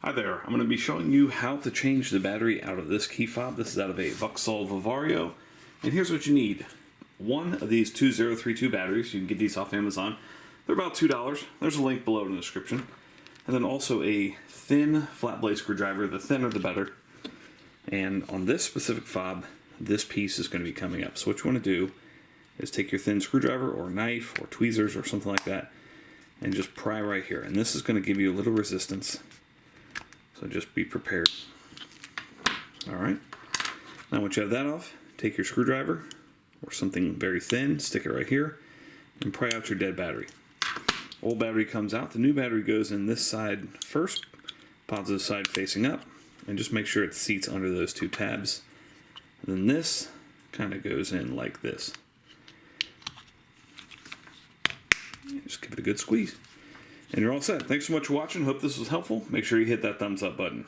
Hi there, I'm going to be showing you how to change the battery out of this key fob. This is out of a Vauxhall Vivario, and here's what you need. One of these 2032 batteries. You can get these off Amazon. They're about $2. There's a link below in the description. And then also a thin flat blade screwdriver. The thinner the better. And on this specific fob, this piece is going to be coming up. So what you want to do is take your thin screwdriver or knife or tweezers or something like that and just pry right here. And this is going to give you a little resistance. So just be prepared. Alright. Now once you have that off, take your screwdriver or something very thin, stick it right here, and pry out your dead battery. Old battery comes out. The new battery goes in this side first, positive side facing up, and just make sure it seats under those two tabs. And then this kind of goes in like this. Just give it a good squeeze. And you're all set. Thanks so much for watching. Hope this was helpful. Make sure you hit that thumbs up button.